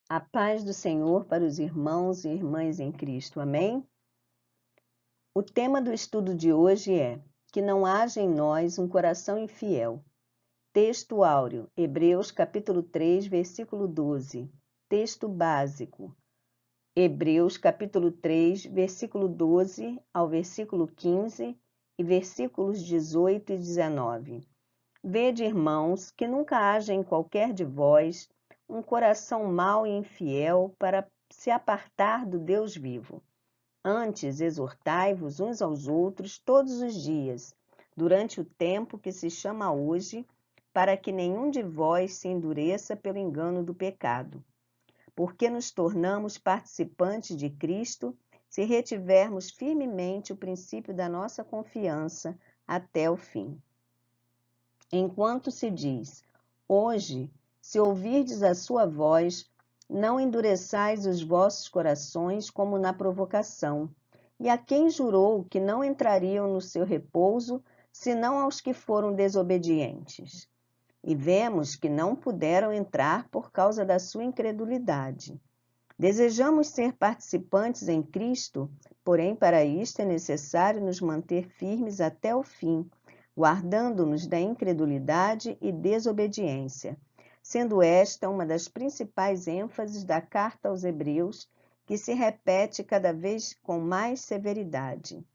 A paz do Senhor para os irmãos e irmãs em Cristo. Amém? O tema do estudo de hoje é que não haja em nós um coração infiel. Texto áureo, Hebreus capítulo 3, versículo 12. Texto básico, Hebreus capítulo 3, versículo 12 ao versículo 15 e versículos 18 e 19. Vede, irmãos, que nunca haja em qualquer de vós um coração mau e infiel para se apartar do Deus vivo. Antes, exortai-vos uns aos outros todos os dias, durante o tempo que se chama hoje, para que nenhum de vós se endureça pelo engano do pecado. Porque nos tornamos participantes de Cristo se retivermos firmemente o princípio da nossa confiança até o fim. Enquanto se diz, hoje, se ouvirdes a sua voz, não endureçais os vossos corações como na provocação. E a quem jurou que não entrariam no seu repouso, senão aos que foram desobedientes? E vemos que não puderam entrar por causa da sua incredulidade. Desejamos ser participantes em Cristo, porém para isto é necessário nos manter firmes até o fim, guardando-nos da incredulidade e desobediência, sendo esta uma das principais ênfases da carta aos Hebreus, que se repete cada vez com mais severidade.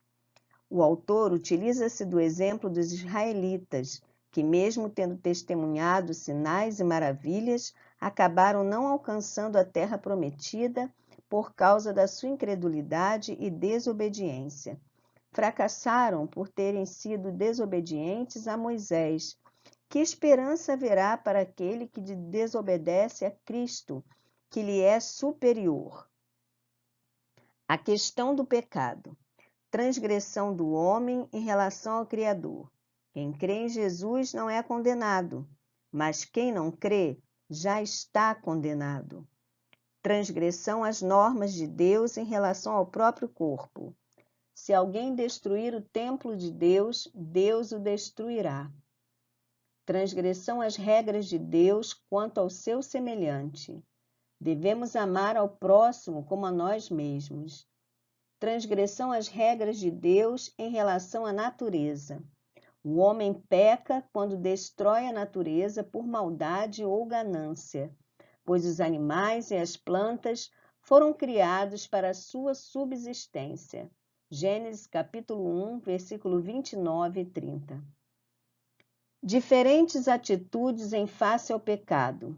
O autor utiliza-se do exemplo dos israelitas, que mesmo tendo testemunhado sinais e maravilhas, acabaram não alcançando a terra prometida por causa da sua incredulidade e desobediência. Fracassaram por terem sido desobedientes a Moisés. Que esperança haverá para aquele que desobedece a Cristo, que lhe é superior? A questão do pecado. Transgressão do homem em relação ao Criador. Quem crê em Jesus não é condenado, mas quem não crê já está condenado. Transgressão às normas de Deus em relação ao próprio corpo. Se alguém destruir o templo de Deus, Deus o destruirá. Transgressão às regras de Deus quanto ao seu semelhante. Devemos amar ao próximo como a nós mesmos. Transgressão às regras de Deus em relação à natureza. O homem peca quando destrói a natureza por maldade ou ganância, pois os animais e as plantas foram criados para a sua subsistência. Gênesis capítulo 1, versículo 29 e 30. Diferentes atitudes em face ao pecado.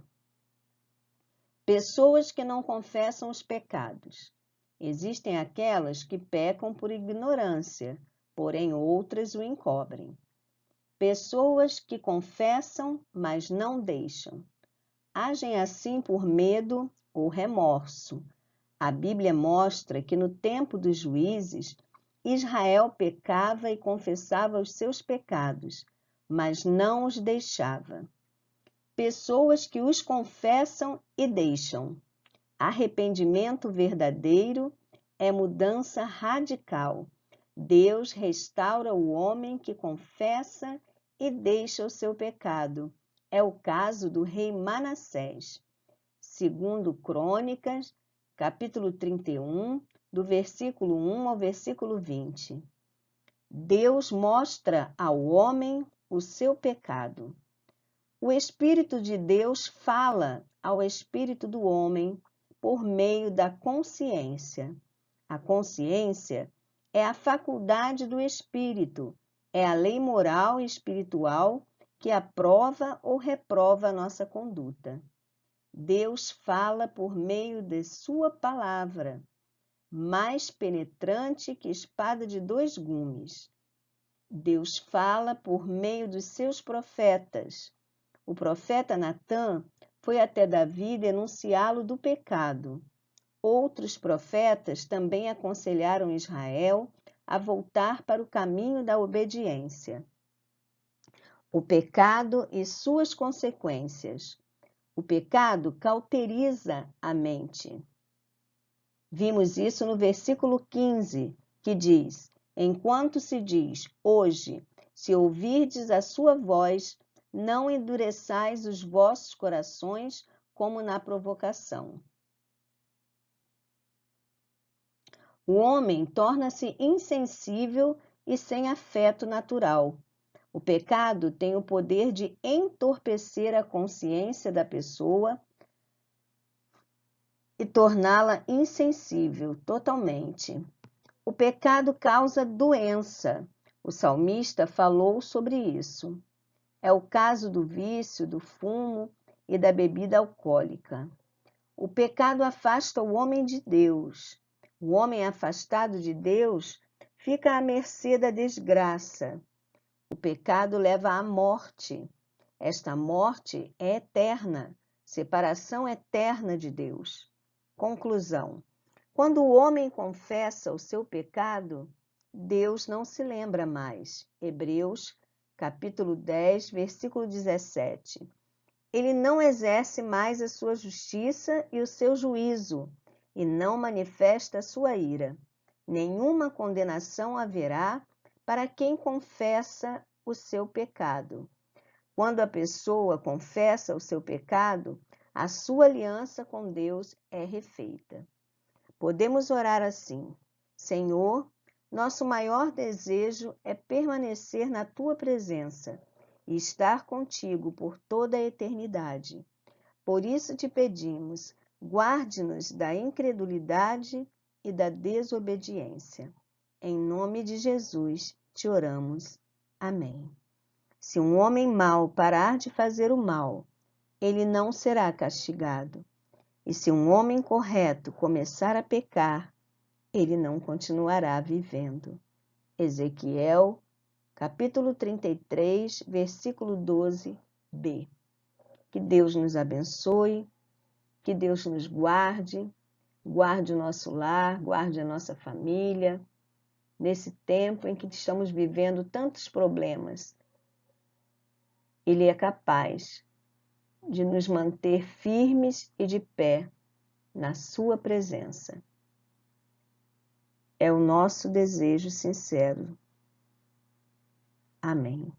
Pessoas que não confessam os pecados. Existem aquelas que pecam por ignorância, porém outras o encobrem. Pessoas que confessam, mas não deixam. Agem assim por medo ou remorso. A Bíblia mostra que no tempo dos juízes, Israel pecava e confessava os seus pecados, mas não os deixava. Pessoas que os confessam e deixam. Arrependimento verdadeiro é mudança radical. Deus restaura o homem que confessa e deixa o seu pecado. É o caso do rei Manassés. Segundo Crônicas, capítulo 31, do versículo 1 ao versículo 20. Deus mostra ao homem o seu pecado. O Espírito de Deus fala ao espírito do homem por meio da consciência. A consciência é a faculdade do espírito, é a lei moral e espiritual que aprova ou reprova a nossa conduta. Deus fala por meio de sua palavra, mais penetrante que espada de 2 gumes. Deus fala por meio dos seus profetas. O profeta Natã foi até Davi denunciá-lo do pecado. Outros profetas também aconselharam Israel a voltar para o caminho da obediência. O pecado e suas consequências. O pecado cauteriza a mente. Vimos isso no versículo 15, que diz: enquanto se diz, hoje, se ouvirdes a sua voz, não endureçais os vossos corações como na provocação. O homem torna-se insensível e sem afeto natural. O pecado tem o poder de entorpecer a consciência da pessoa e torná-la insensível totalmente. O pecado causa doença. O salmista falou sobre isso. É o caso do vício, do fumo e da bebida alcoólica. O pecado afasta o homem de Deus. O homem afastado de Deus fica à mercê da desgraça. O pecado leva à morte. Esta morte é eterna, separação eterna de Deus. Conclusão: quando o homem confessa o seu pecado, Deus não se lembra mais. Hebreus, capítulo 10, versículo 17. Ele não exerce mais a sua justiça e o seu juízo, e não manifesta a sua ira. Nenhuma condenação haverá para quem confessa o seu pecado. Quando a pessoa confessa o seu pecado, a sua aliança com Deus é refeita. Podemos orar assim: Senhor, nosso maior desejo é permanecer na tua presença e estar contigo por toda a eternidade. Por isso te pedimos, guarde-nos da incredulidade e da desobediência. Em nome de Jesus te oramos. Amém. Se um homem mau parar de fazer o mal, ele não será castigado. E se um homem correto começar a pecar, ele não continuará vivendo. Ezequiel, capítulo 33, versículo 12b. Que Deus nos abençoe, que Deus nos guarde, guarde o nosso lar, guarde a nossa família, nesse tempo em que estamos vivendo tantos problemas. Ele é capaz de nos manter firmes e de pé na sua presença. É o nosso desejo sincero. Amém.